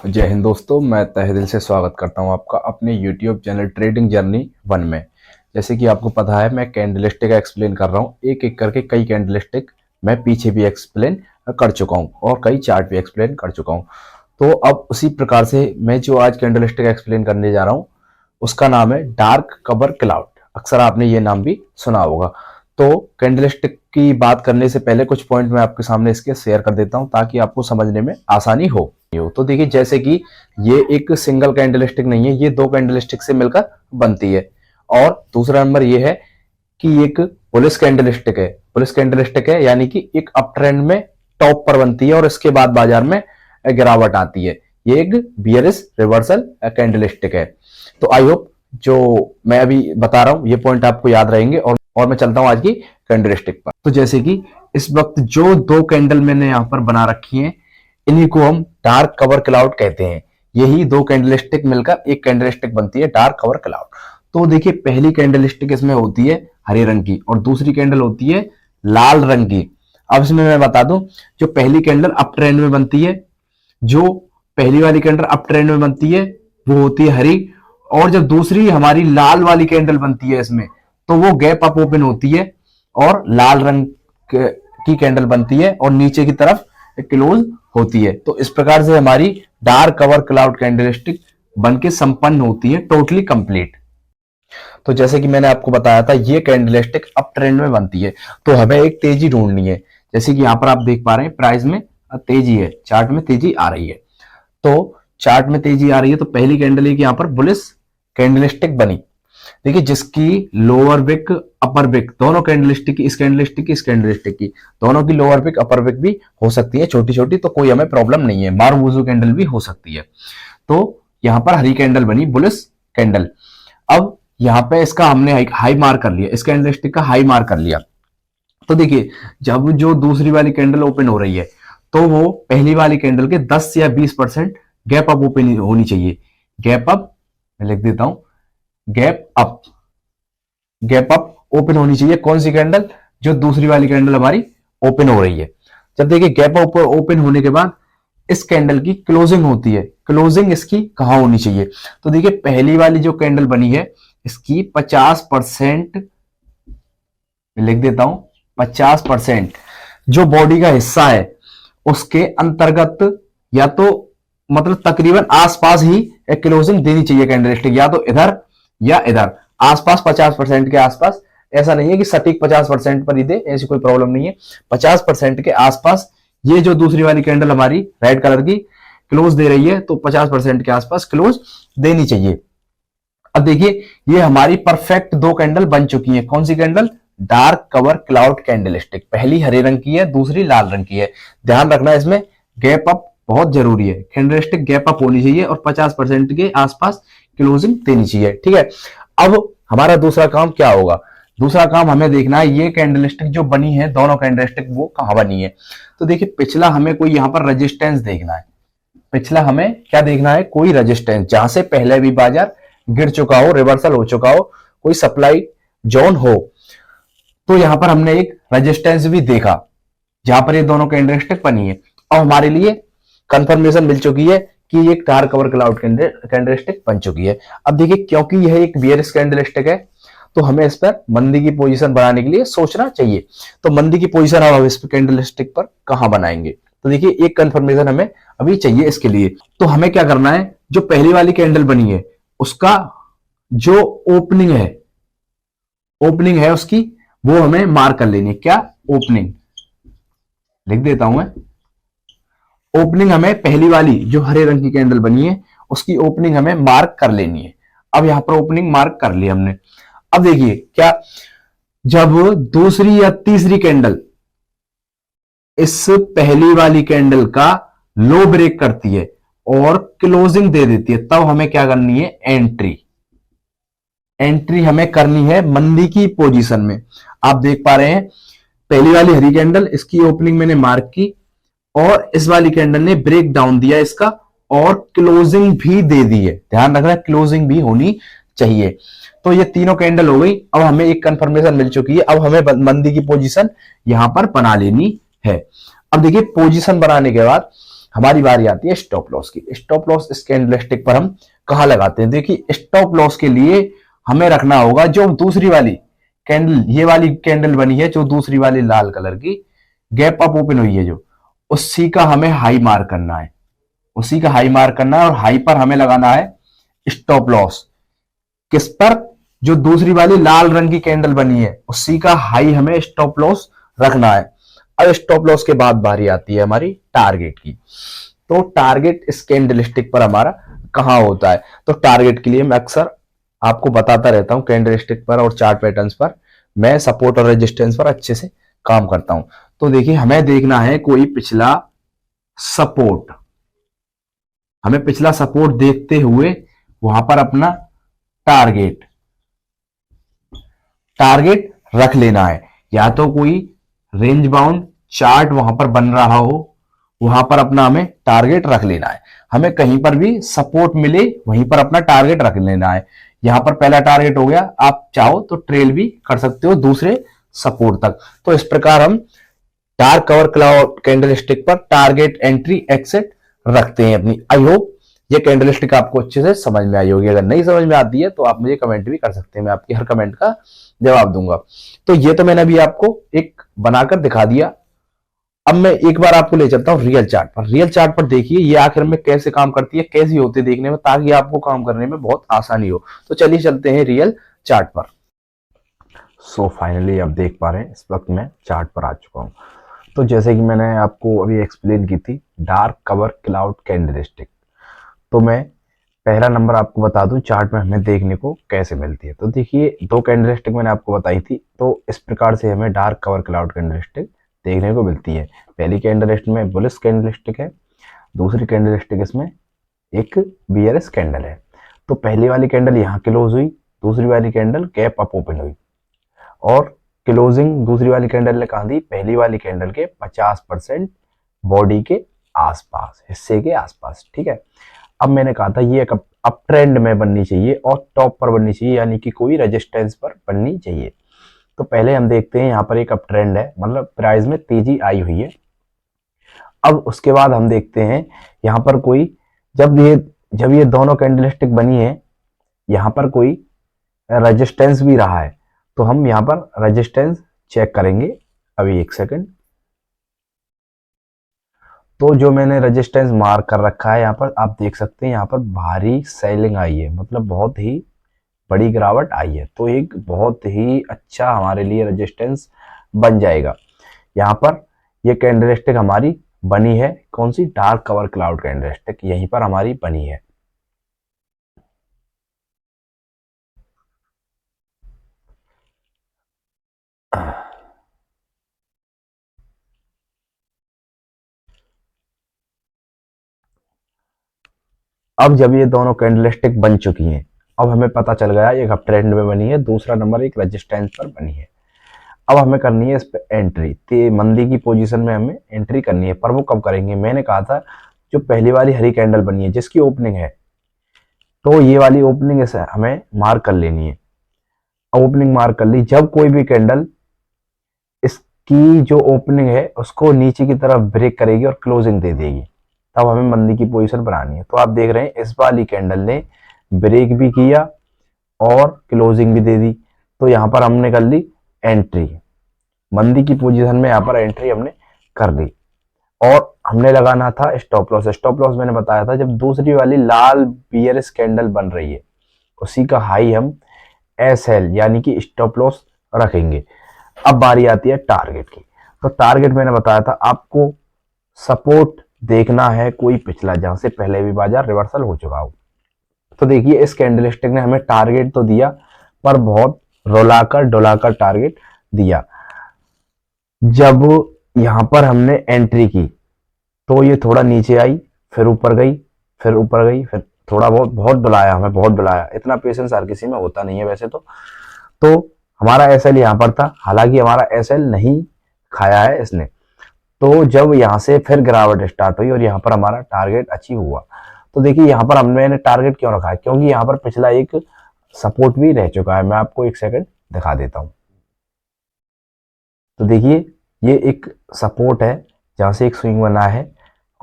जय हिंद दोस्तों, मैं तहे दिल से स्वागत करता हूं आपका अपने YouTube चैनल ट्रेडिंग जर्नी 1 में। जैसे कि आपको पता है, मैं कैंडलस्टिक का एक्सप्लेन कर रहा हूं, एक एक करके कई कैंडलस्टिक मैं पीछे भी एक्सप्लेन कर चुका हूं और कई चार्ट भी एक्सप्लेन कर चुका हूं। तो अब उसी प्रकार से मैं जो आज कैंडलस्टिक एक्सप्लेन करने जा रहा हूं उसका नाम है डार्क कवर क्लाउड। अक्सर आपने ये नाम भी सुना होगा। तो कैंडलस्टिक की बात करने से पहले कुछ पॉइंट मैं आपके सामने इसके शेयर कर देता हूं ताकि आपको समझने में आसानी हो। तो देखिए, जैसे कि ये एक सिंगल कैंडलस्टिक नहीं है, ये दो कैंडलस्टिक से मिलकर बनती है। और दूसरा नंबर ये है कि एक बुलिश कैंडलस्टिक है। बुलिश कैंडलस्टिक है यानी कि एक अप ट्रेंड में टॉप पर बनती है और इसके बाद बाजार में गिरावट आती है। ये एक बियरिश रिवर्सल कैंडलस्टिक है। तो आई होप जो मैं अभी बता रहा हूं ये पॉइंट आपको याद रहेंगे। और मैं चलता हूं आज की कैंडलस्टिक पर। तो जैसे कि इस वक्त जो दो कैंडल मैंने यहां पर बना रखी हैं, इन्हीं को हम डार्क कवर क्लाउड कहते हैं। यही दो कैंडलस्टिक मिलकर एक कैंडलस्टिक बनती है डार्क कवर क्लाउड। तो देखिए, पहली कैंडलस्टिक इसमें होती है हरे रंग की और दूसरी कैंडल होती है लाल रंग की। अब इसमें मैं बता दूं, जो पहली कैंडल अप ट्रेंड में बनती है, जो पहली वाली कैंडल अप ट्रेंड में बनती है वो होती है हरी। और जब दूसरी हमारी लाल वाली कैंडल बनती है इसमें, तो वो गैप अप ओपन होती है और लाल रंग की कैंडल बनती है और नीचे की तरफ क्लोज होती है। तो इस प्रकार से हमारी डार्क कवर क्लाउड कैंडलस्टिक बनके संपन्न होती है, टोटली कंप्लीट। तो जैसे कि मैंने आपको बताया था, ये कैंडलस्टिक अप ट्रेंड में बनती है, तो हमें एक तेजी ढूंढनी है। जैसे कि यहां पर आप देख पा रहे हैं, प्राइस में तेजी है, चार्ट में तेजी आ रही है। तो चार्ट में तेजी आ रही है तो पहली कैंडल एक यहां पर बुलिश कैंडलस्टिक बनी। देखिए, जिसकी लोअर विक अपर विक दोनों कैंडलस्टिक की, इस कैंडलस्टिक की, इस कैंडलस्टिक की, दोनों की लोअर विक अपर विक भी हो सकती है छोटी छोटी, तो कोई हमें प्रॉब्लम नहीं है। मारुवुजू कैंडल भी हो सकती है। तो यहां पर हरी कैंडल बनी, बुलिश कैंडल। अब यहां पे इसका हमने हाई मार्क कर लिया, इस कैंडलस्टिक का हाई मार्क कर लिया। तो देखिए, जब जो दूसरी वाली कैंडल ओपन हो रही है तो वो पहली वाली कैंडल के 10 या 20% गैप अप ओपन होनी चाहिए। गैप अप, मैं लिख देता हूं, gap up, gap up open होनी चाहिए। कौन सी कैंडल? जो दूसरी वाली कैंडल हमारी ओपन हो रही है। जब देखिए गैप अप ओपन होने के बाद इस कैंडल की क्लोजिंग होती है। क्लोजिंग इसकी कहां होनी चाहिए? तो देखिए, पहली वाली जो कैंडल बनी है इसकी 50%, लिख देता हूं, 50% जो बॉडी का हिस्सा है उसके अंतर्गत, या तो मतलब तकरीबन आसपास ही एक क्लोजिंग देनी चाहिए कैंडलस्टिक, या तो इधर या इधर, आसपास 50% के आसपास। ऐसा नहीं है कि सटीक 50% पर ही दे, ऐसी कोई प्रॉब्लम नहीं है। 50% के आसपास ये जो दूसरी वाली कैंडल हमारी रेड कलर की क्लोज दे रही है, तो 50% के आसपास क्लोज देनी चाहिए। अब देखिए, ये हमारी परफेक्ट दो कैंडल बन चुकी है। कौन सी candle? Dark cover cloud candlestick. पहली हरे रंग की है, दूसरी लाल रंग की है। ध्यान रखना, इसमें गैप अप बहुत जरूरी है। कैंडलस्टिक गैप अप होनी चाहिए और 50% के आसपास क्लोजिंग देनी चाहिए। ठीक है, अब हमारा दूसरा काम क्या होगा? दूसरा काम हमें देखना है ये कैंडलस्टिक जो बनी है, दोनों कैंडलस्टिक, वो कहां बनी है। तो देखिए, पिछला हमें कोई यहां पर रेजिस्टेंस देखना है। पिछला हमें क्या देखना है? कोई रेजिस्टेंस जहां से पहले भी बाजार गिर चुका हो, रिवर्सल हो चुका हो, कोई सप्लाई जोन हो। तो यहां पर हमने एक रेजिस्टेंस भी देखा जहां पर ये दोनों कैंडलस्टिक बनी है और हमारे लिए कंफर्मेशन मिल चुकी है कि एक डार्क कवर क्लाउड कैंडलस्टिक बन चुकी है। अब देखिए, क्योंकि यह एक बियरिश कैंडलस्टिक है तो हमें इस पर मंदी की पोजीशन बनाने के लिए सोचना चाहिए। तो मंदी की पोजीशन अब हम इस कैंडलस्टिक पर कहां बनाएंगे? तो देखिए, एक कंफर्मेशन हमें अभी चाहिए इसके लिए। तो हमें क्या करना है, जो पहली वाली कैंडल बनी है उसका जो ओपनिंग है उसकी, वो हमें मार्क कर लेनी है। क्या? ओपनिंग, लिख देता हूं मैं। ओपनिंग हमें पहली वाली जो हरे रंग की कैंडल बनी है उसकी ओपनिंग हमें मार्क कर लेनी है। अब यहां पर ओपनिंग मार्क कर ली हमने। अब देखिए, क्या जब दूसरी या तीसरी कैंडल इस पहली वाली कैंडल का लो ब्रेक करती है और क्लोजिंग दे देती है, तब हमें क्या करनी है? एंट्री हमें करनी है मंदी की पोजीशन में। आप देख पा रहे हैं, पहली वाली हरी कैंडल, इसकी ओपनिंग मैंने मार्क की और इस वाली कैंडल ने ब्रेक डाउन दिया इसका और क्लोजिंग भी दे दी है। ध्यान रखना, क्लोजिंग भी होनी चाहिए। तो ये तीनों कैंडल हो गई। अब हमें एक कंफर्मेशन मिल चुकी है। अब हमें मंदी की पोजीशन यहां पर बना लेनी है। अब देखिए, पोजीशन बनाने के बाद हमारी बारी आती है स्टॉप लॉस की। स्टॉप लॉस इस कैंडलस्टिक पर हम कहाँ लगाते हैं? देखिए स्टॉप लॉस के लिए हमें रखना होगा जो दूसरी वाली कैंडल, ये वाली कैंडल बनी है जो दूसरी वाली लाल कलर की गैप अप ओपन हुई है जो, उसी का हमें हाई मार्क करना है, उसी का हाई मार्क करना है और हाई पर हमें लगाना है स्टॉप लॉस। किस पर? जो दूसरी वाली लाल रंग की कैंडल बनी है उसी का हाई हमें स्टॉप लॉस रखना है। अब स्टॉप लॉस के बाद बारी आती है हमारी टारगेट की। तो टारगेट इस कैंडलस्टिक पर हमारा कहां होता है? तो टारगेट के लिए मैं अक्सर आपको बताता रहता हूं, कैंडलस्टिक पर और चार्ट पैटर्न्स पर मैं सपोर्ट और रेजिस्टेंस पर अच्छे से काम करता हूं। तो देखिए हमें देखना है कोई पिछला सपोर्ट, हमें पिछला सपोर्ट देखते हुए वहां पर अपना टारगेट टारगेट रख लेना है। या तो कोई रेंज बाउंड चार्ट वहां पर बन रहा हो, वहां पर अपना हमें टारगेट रख लेना है। हमें कहीं पर भी सपोर्ट मिले वहीं पर अपना टारगेट रख लेना है। यहां पर पहला टारगेट हो गया, आप चाहो तो ट्रेल भी कर सकते हो दूसरे सपोर्ट तक। तो इस प्रकार हम डार्क कवर क्लाउड कैंडलस्टिक पर टारगेट एंट्री एक्सिट रखते हैं अपनी। आई होप ये कैंडलस्टिक आपको अच्छे से समझ में आई होगी। अगर नहीं समझ में आती है तो आप मुझे कमेंट भी कर सकते हैं, मैं आपकी हर कमेंट का जवाब दूंगा। तो ये तो मैंने अभी आपको एक बनाकर दिखा दिया। अब मैं एक बार आपको ले चलता हूं रियल चार्ट पर। रियल चार्ट पर देखिए ये आखिर में कैसे काम करती है, कैसी होती है देखने में, ताकि आपको काम करने में बहुत आसानी हो। तो चलिए चलते हैं रियल चार्ट पर। सो फाइनली आप देख पा रहे हैं इस वक्त मैं चार्ट पर आ चुका हूं। तो जैसे कि मैंने आपको अभी एक्सप्लेन की थी, डार्क कवर क्लाउड कैंडलस्टिक। तो मैं पहला नंबर आपको बता दूं चार्ट में हमें देखने को कैसे मिलती है। तो देखिए दो कैंडलस्टिक मैंने आपको बताई थी, तो इस प्रकार से हमें डार्क कवर क्लाउड कैंडलस्टिक देखने को मिलती है। पहली कैंडलस्टिक में बुलिश कैंडलस्टिक है, दूसरी कैंडलस्टिक इसमें एक बियरिश कैंडल है। तो पहली वाली कैंडल यहाँ क्लोज हुई, दूसरी वाली कैंडल गैप अप ओपन हुई और क्लोजिंग दूसरी वाली कैंडल ने कहा दी पहली वाली कैंडल के 50% बॉडी के आसपास, हिस्से के आसपास। ठीक है, अब मैंने कहा था ये एक अप ट्रेंड में बननी चाहिए और टॉप पर बननी चाहिए, यानी कि कोई रेजिस्टेंस पर बननी चाहिए। तो पहले हम देखते हैं यहाँ पर एक अप ट्रेंड है, मतलब प्राइस में तेजी आई हुई है। अब उसके बाद हम देखते हैं यहाँ पर कोई जब ये दोनों कैंडलस्टिक बनी है, यहाँ पर कोई रेजिस्टेंस भी रहा है। तो हम यहाँ पर रेजिस्टेंस चेक करेंगे। अभी एक सेकंड। तो जो मैंने रेजिस्टेंस मार्क कर रखा है यहाँ पर आप देख सकते हैं, यहाँ पर भारी सेलिंग आई है, मतलब बहुत ही बड़ी गिरावट आई है। तो एक बहुत ही अच्छा हमारे लिए रेजिस्टेंस बन जाएगा। यहाँ पर ये कैंडलस्टिक हमारी बनी है, कौन सी? डार्क कवर क्लाउड कैंडलस्टिक यहीं पर हमारी बनी है। अब जब ये दोनों कैंडलस्टिक बन चुकी हैं, अब हमें पता चल गया एक अप ट्रेंड में बनी है, दूसरा नंबर एक रेजिस्टेंस पर बनी है। अब हमें करनी है इस पे एंट्री। ते मंदी की पोजीशन में हमें एंट्री करनी है, पर वो कब करेंगे? मैंने कहा था जो पहली वाली हरी कैंडल बनी है जिसकी ओपनिंग है, तो ये वाली ओपनिंग हमें मार्क कर लेनी है। ओपनिंग मार्क कर ली, जब कोई भी कैंडल इसकी जो ओपनिंग है उसको नीचे की तरफ ब्रेक करेगी और क्लोजिंग दे देगी, तब हमें मंदी की पोजीशन बनानी है। तो आप देख रहे हैं इस वाली कैंडल ने ब्रेक भी किया और क्लोजिंग भी दे दी। तो यहाँ पर हमने कर ली एंट्री, मंदी की पोजीशन में यहाँ पर एंट्री हमने कर ली। और हमने लगाना था स्टॉप लॉस। स्टॉप लॉस मैंने बताया था जब दूसरी वाली लाल बियरिश कैंडल बन रही है उसी का हाई हम एस एल यानी कि स्टॉप लॉस रखेंगे। अब बारी आती है टारगेट की। तो टारगेट मैंने बताया था आपको सपोर्ट देखना है कोई पिछला, जहां से पहले भी बाजार रिवर्सल हो चुका हो। तो देखिए इस कैंडलस्टिक ने हमें टारगेट तो दिया, पर बहुत रुलाकर डुलाकर टारगेट दिया। जब यहां पर हमने एंट्री की तो ये थोड़ा नीचे आई, फिर ऊपर गई, फिर ऊपर गई, फिर थोड़ा बहुत डुलाया, हमें बहुत डुलाया। इतना पेशेंस हर किसी में होता नहीं है वैसे तो हमारा एसएल यहाँ पर था, हालांकि हमारा एसएल नहीं खाया है इसने। तो जब यहाँ से फिर गिरावट स्टार्ट हुई और यहाँ पर हमारा टारगेट अचीव हुआ। तो देखिए यहाँ पर हमने टारगेट क्यों रखा है? क्योंकि यहाँ पर पिछला एक सपोर्ट भी रह चुका है। मैं आपको एक सेकंड दिखा देता हूँ। तो देखिए ये एक सपोर्ट है जहां से एक स्विंग बना है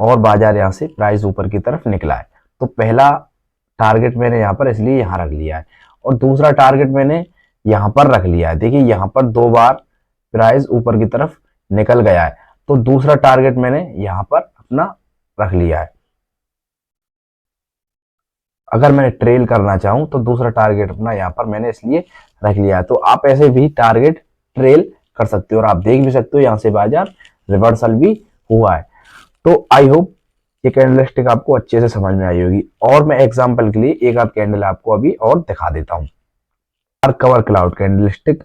और बाजार यहाँ से प्राइस ऊपर की तरफ निकला है। तो पहला टारगेट मैंने यहाँ पर इसलिए यहाँ रख लिया है और दूसरा टारगेट मैंने यहाँ पर रख लिया है। देखिए यहाँ पर 2 बार प्राइस ऊपर की तरफ निकल गया है, तो दूसरा टारगेट मैंने यहाँ पर अपना रख लिया है। अगर मैं ट्रेल करना चाहूं तो दूसरा टारगेट अपना यहाँ पर मैंने इसलिए रख लिया है। तो आप ऐसे भी टारगेट ट्रेल कर सकते हो और आप देख भी सकते हो यहाँ से बाजार रिवर्सल भी हुआ है। तो आई होप ये कैंडलस्टिक आपको अच्छे से समझ में आई होगी। और मैं एग्जांपल के लिए एक आध कैंडल आपको अभी और दिखा देता हूँ। कवर क्लाउड कैंडलस्टिक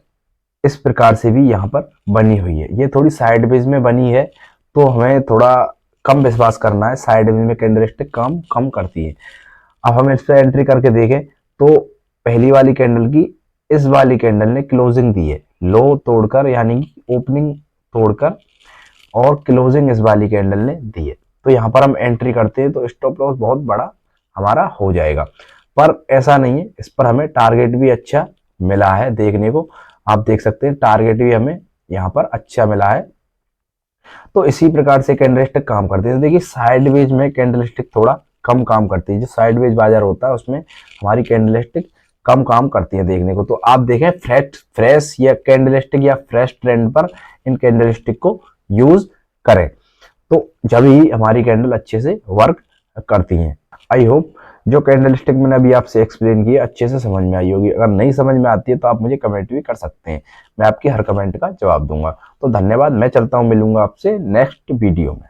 इस प्रकार से भी यहाँ पर बनी हुई है। ये थोड़ी साइडवेज में बनी है, तो हमें थोड़ा कम विश्वास करना है। साइडवेज में कैंडलस्टिक काम कम करती है। अब हम इस पर एंट्री करके देखें तो पहली वाली कैंडल की इस वाली कैंडल ने क्लोजिंग दी है, लो तोड़कर, यानी कि ओपनिंग तोड़कर, और क्लोजिंग इस वाली कैंडल ने दी है। तो यहाँ पर हम एंट्री करते हैं तो स्टॉप लॉस बहुत बड़ा हमारा हो जाएगा, पर ऐसा नहीं है। इस पर हमें टारगेट भी अच्छा मिला है देखने को। आप देख सकते हैं टारगेट भी हमें यहाँ पर अच्छा मिला है। तो इसी प्रकार से कैंडलस्टिक काम करते हैं। देखिए साइडवेज में कैंडलस्टिक थोड़ा कम काम करती है। जो साइडवेज बाजार होता है उसमें हमारी कैंडलस्टिक कम काम करती है देखने को। तो आप देखें फ्रेश या कैंडलस्टिक या फ्रेश ट्रेंड पर इन कैंडलस्टिक को यूज करें, तो जब ही हमारी कैंडल अच्छे से वर्क करती हैं। आई होप जो कैंडलस्टिक मैंने अभी आपसे एक्सप्लेन किया अच्छे से समझ में आई होगी। अगर नहीं समझ में आती है तो आप मुझे कमेंट भी कर सकते हैं, मैं आपकी हर कमेंट का जवाब दूंगा। तो धन्यवाद, मैं चलता हूँ, मिलूंगा आपसे नेक्स्ट वीडियो में।